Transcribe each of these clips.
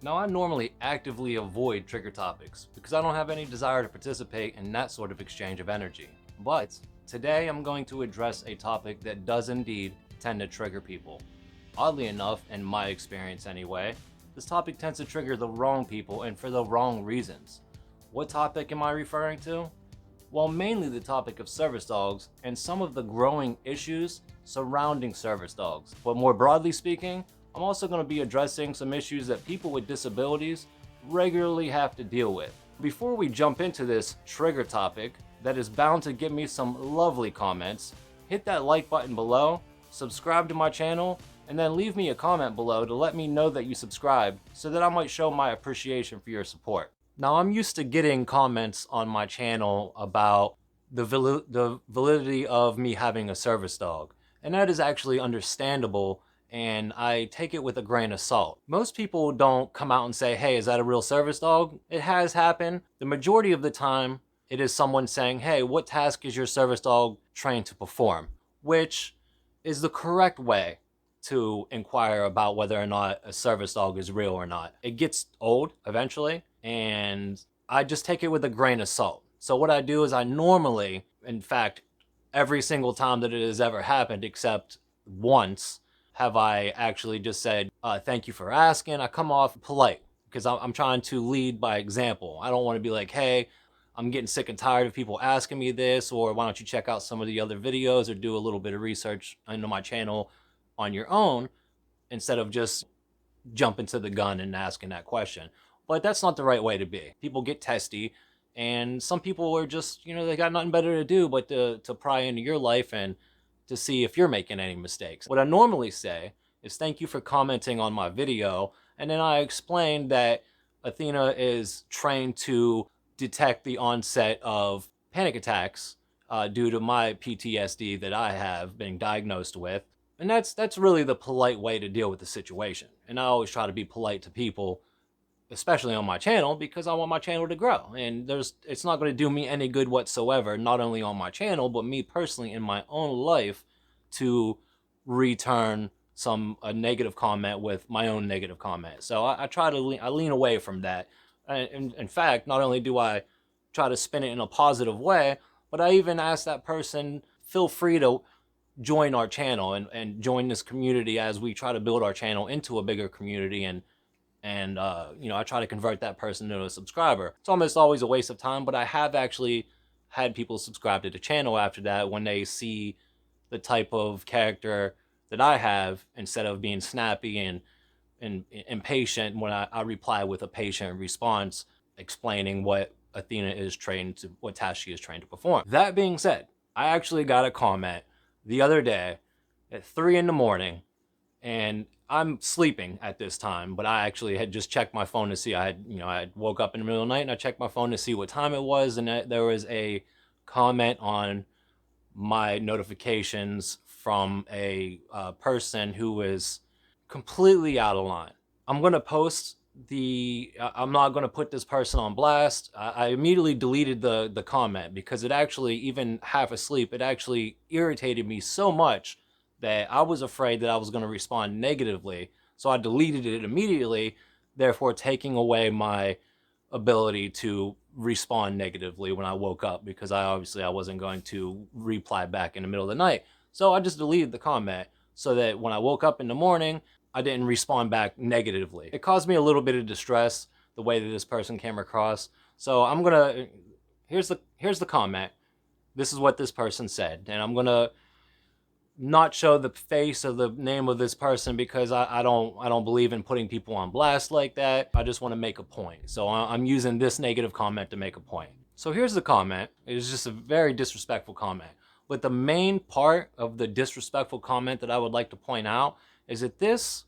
Now, I normally actively avoid trigger topics because I don't have any desire to participate in that sort of exchange of energy. But today I'm going to address a topic that does indeed tend to trigger people. Oddly enough, in my experience anyway, this topic tends to trigger the wrong people and for the wrong reasons. What topic am I referring to? Well, mainly the topic of service dogs and some of the growing issues surrounding service dogs. But more broadly speaking, I'm also going to be addressing some issues that people with disabilities regularly have to deal with. Before we jump into this trigger topic that is bound to give me some lovely comments, hit that like button below, subscribe to my channel, and then leave me a comment below to let me know that you subscribed so that I might show my appreciation for your support. Now, I'm used to getting comments on my channel about the validity of me having a service dog, and that is actually understandable, and I take it with a grain of salt. Most people don't come out and say, hey, is that a real service dog? It has happened. The majority of the time, it is someone saying, hey, what task is your service dog trained to perform? Which is the correct way to inquire about whether or not a service dog is real or not. It gets old eventually, and I just take it with a grain of salt. So what I do is I normally, in fact, every single time that it has ever happened, except once, have I actually just said, thank you for asking. I come off polite because I'm trying to lead by example. I don't want to be like, hey, I'm getting sick and tired of people asking me this, or why don't you check out some of the other videos or do a little bit of research into my channel on your own, instead of just jumping to the gun and asking that question. But that's not the right way to be. People get testy, and some people are just, they got nothing better to do but to pry into your life and to see if you're making any mistakes. What I normally say is thank you for commenting on my video, and then I explain that Athena is trained to detect the onset of panic attacks due to my PTSD that I have been diagnosed with. And that's really the polite way to deal with the situation. And I always try to be polite to people, especially on my channel, because I want my channel to grow. And it's not going to do me any good whatsoever, not only on my channel, but me personally in my own life, to return a negative comment with my own negative comment. So I try to lean away from that. And in fact, not only do I try to spin it in a positive way, but I even ask that person, feel free to join our channel and join this community as we try to build our channel into a bigger community, and I try to convert that person into a subscriber. It's almost always a waste of time, but I have actually had people subscribe to the channel after that when they see the type of character that I have, instead of being snappy and impatient when I reply with a patient response explaining what Athena is trained to, what task she is trained to perform. That being said, I actually got a comment the other day at 3 in the morning, and I'm sleeping at this time, but I actually had just checked my phone to see, I had woke up in the middle of the night and I checked my phone to see what time it was, and there was a comment on my notifications from a person who was completely out of line. I'm going to post I'm not going to put this person on blast. I immediately deleted the comment because it actually, even half asleep, it actually irritated me so much that I was afraid that I was going to respond negatively. So I deleted it immediately, therefore taking away my ability to respond negatively when I woke up, because I wasn't going to reply back in the middle of the night. So I just deleted the comment so that when I woke up in the morning, I didn't respond back negatively. It caused me a little bit of distress, the way that this person came across. So here's the comment. This is what this person said, and I'm gonna not show the face of the name of this person because I don't believe in putting people on blast like that. I just want to make a point. So I'm using this negative comment to make a point. So here's the comment. It's just a very disrespectful comment. But the main part of the disrespectful comment that I would like to point out is that this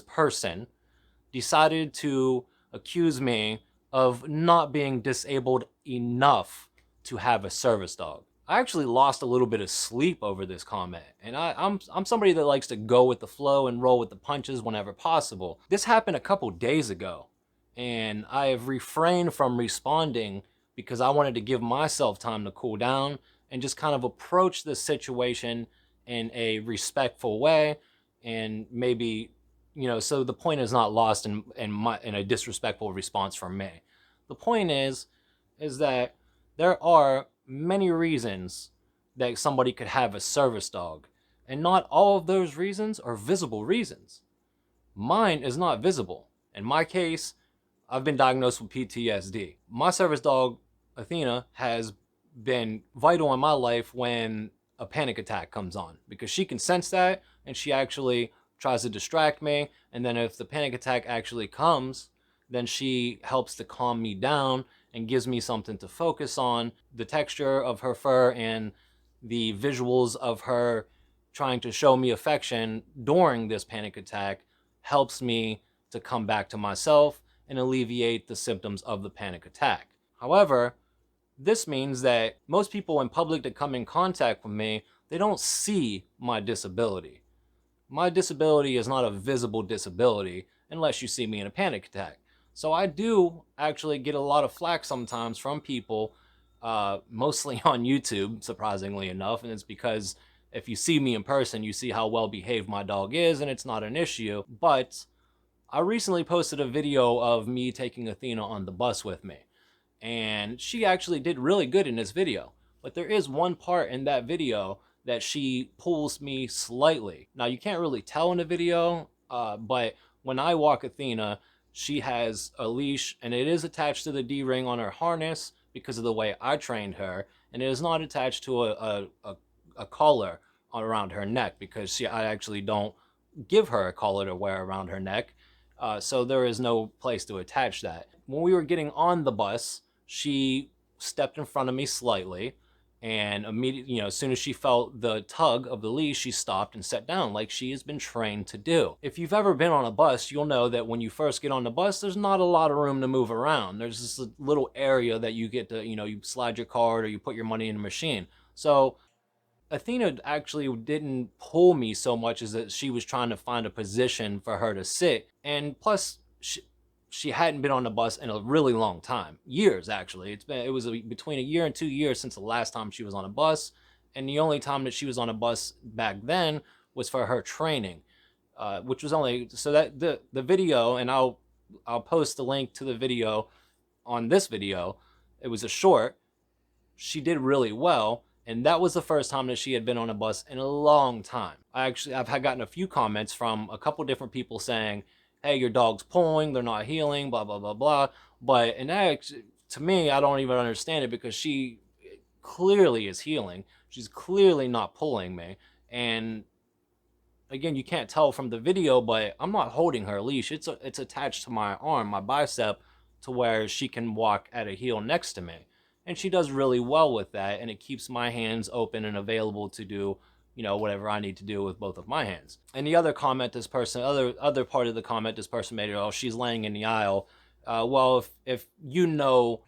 person decided to accuse me of not being disabled enough to have a service dog. I actually lost a little bit of sleep over this comment, and I'm somebody that likes to go with the flow and roll with the punches whenever possible. This happened a couple days ago, and I have refrained from responding because I wanted to give myself time to cool down and just kind of approach this situation in a respectful way, and maybe so the point is not lost in a disrespectful response from me. The point is that there are many reasons that somebody could have a service dog, and not all of those reasons are visible reasons. Mine is not visible. In my case, I've been diagnosed with PTSD. My service dog, Athena, has been vital in my life when a panic attack comes on, because she can sense that and she actually tries to distract me. And then if the panic attack actually comes, then she helps to calm me down and gives me something to focus on. The texture of her fur and the visuals of her trying to show me affection during this panic attack helps me to come back to myself and alleviate the symptoms of the panic attack. However, this means that most people in public that come in contact with me, they don't see my disability. My disability is not a visible disability unless you see me in a panic attack. So I do actually get a lot of flack sometimes from people, mostly on YouTube, surprisingly enough, and it's because if you see me in person, you see how well behaved my dog is, and it's not an issue. But I recently posted a video of me taking Athena on the bus with me, and she actually did really good in this video. But there is one part in that video that she pulls me slightly. Now, you can't really tell in the video, but when I walk Athena, she has a leash, and it is attached to the D-ring on her harness because of the way I trained her, and it is not attached to a collar around her neck, because I actually don't give her a collar to wear around her neck. So there is no place to attach that. When we were getting on the bus, she stepped in front of me slightly, and immediately, as soon as she felt the tug of the leash, she stopped and sat down like she has been trained to do. If you've ever been on a bus, you'll know that when you first get on the bus, there's not a lot of room to move around. There's this little area that you get to, you slide your card or you put your money in a machine. So Athena actually didn't pull me so much as that she was trying to find a position for her to sit. And plus, she hadn't been on the bus in a really long time. Years, actually. It was between a year and 2 years since the last time she was on a bus. And the only time that she was on a bus back then was for her training, which was only, so that the video, and I'll post the link to the video on this video. It was a short. She did really well. And that was the first time that she had been on a bus in a long time. I've gotten a few comments from a couple different people saying, hey, your dog's pulling, they're not healing, blah, blah, blah, blah. But, and that, to me, I don't even understand it, because she clearly is healing. She's clearly not pulling me. And again, you can't tell from the video, but I'm not holding her leash. It's attached to my arm, my bicep, to where she can walk at a heel next to me. And she does really well with that, and it keeps my hands open and available to do, whatever I need to do with both of my hands. And the other comment this person, other part of the comment this person made, oh, she's laying in the aisle. Well, if you know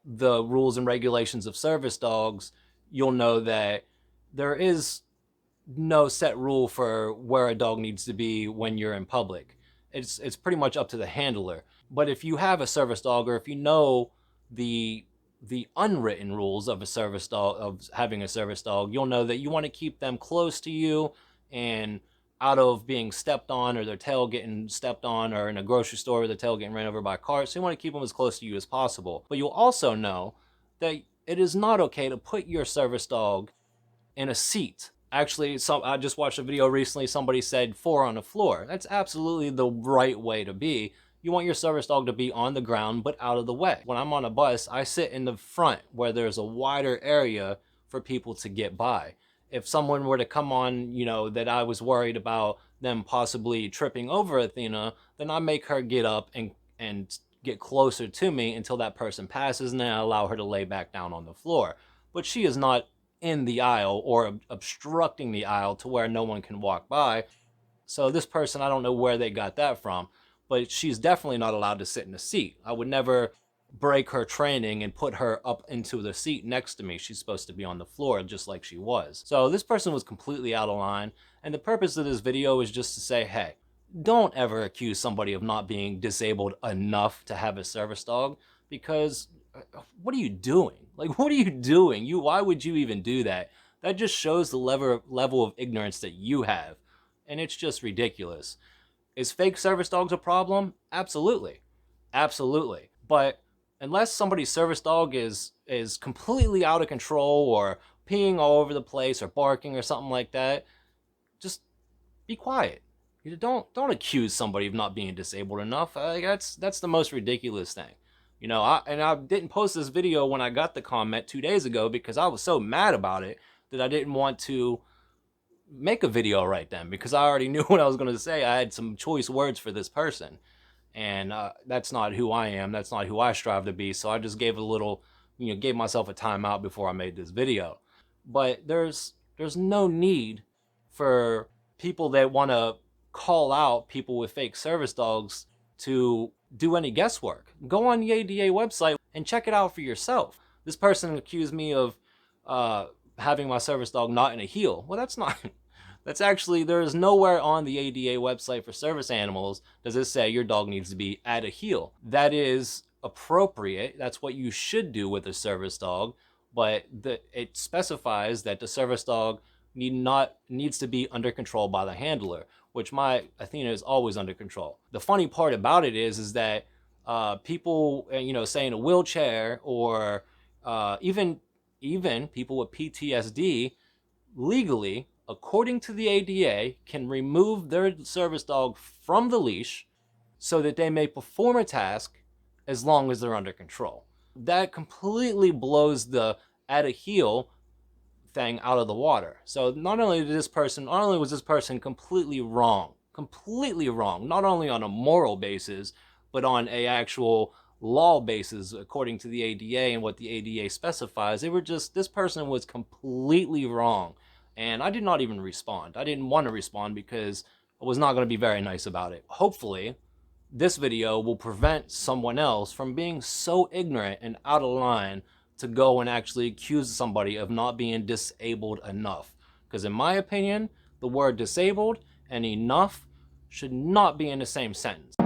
the rules and regulations of service dogs, you'll know that there is no set rule for where a dog needs to be when you're in public. It's pretty much up to the handler. But if you have a service dog, or if you know the unwritten rules of a service dog, of having a service dog, you'll know that you want to keep them close to you and out of being stepped on, or their tail getting stepped on, or in a grocery store with their tail getting ran over by a car. So you want to keep them as close to you as possible. But you'll also know that it is not okay to put your service dog in a seat. Actually, I just watched a video recently, somebody said 4 on the floor. That's absolutely the right way to be. You want your service dog to be on the ground, but out of the way. When I'm on a bus, I sit in the front where there's a wider area for people to get by. If someone were to come on, that I was worried about them possibly tripping over Athena, then I make her get up and get closer to me until that person passes, and then I allow her to lay back down on the floor. But she is not in the aisle or obstructing the aisle to where no one can walk by. So this person, I don't know where they got that from, but she's definitely not allowed to sit in a seat. I would never break her training and put her up into the seat next to me. She's supposed to be on the floor just like she was. So this person was completely out of line. And the purpose of this video is just to say, hey, don't ever accuse somebody of not being disabled enough to have a service dog, because what are you doing? Like, what are you doing? Why would you even do that? That just shows the level of ignorance that you have. And it's just ridiculous. Is fake service dogs a problem? Absolutely. Absolutely. But unless somebody's service dog is completely out of control or peeing all over the place or barking or something like that, just be quiet. Don't accuse somebody of not being disabled enough. That's the most ridiculous thing. I didn't post this video when I got the comment 2 days ago because I was so mad about it that I didn't want to make a video right then, because I already knew what I was going to say. I had some choice words for this person, and that's not who I am. That's not who I strive to be. So I just gave a little, gave myself a timeout before I made this video. But there's no need for people that want to call out people with fake service dogs to do any guesswork. Go on the ADA website and check it out for yourself. This person accused me of having my service dog not in a heel. Well, that's not. That's actually, there is nowhere on the ADA website for service animals does it say your dog needs to be at a heel. That is appropriate. That's what you should do with a service dog, but it specifies that the service dog needs to be under control by the handler, which my Athena is always under control. The funny part about it is that people, say in a wheelchair or even people with PTSD legally, according to the ADA, can remove their service dog from the leash so that they may perform a task as long as they're under control. That completely blows the at a heel thing out of the water. So not only was this person completely wrong, not only on a moral basis, but on a actual law basis according to the ADA and what the ADA specifies. This person was completely wrong. And I did not even respond. I didn't want to respond because I was not going to be very nice about it. Hopefully, this video will prevent someone else from being so ignorant and out of line to go and actually accuse somebody of not being disabled enough. Because in my opinion, the word disabled and enough should not be in the same sentence.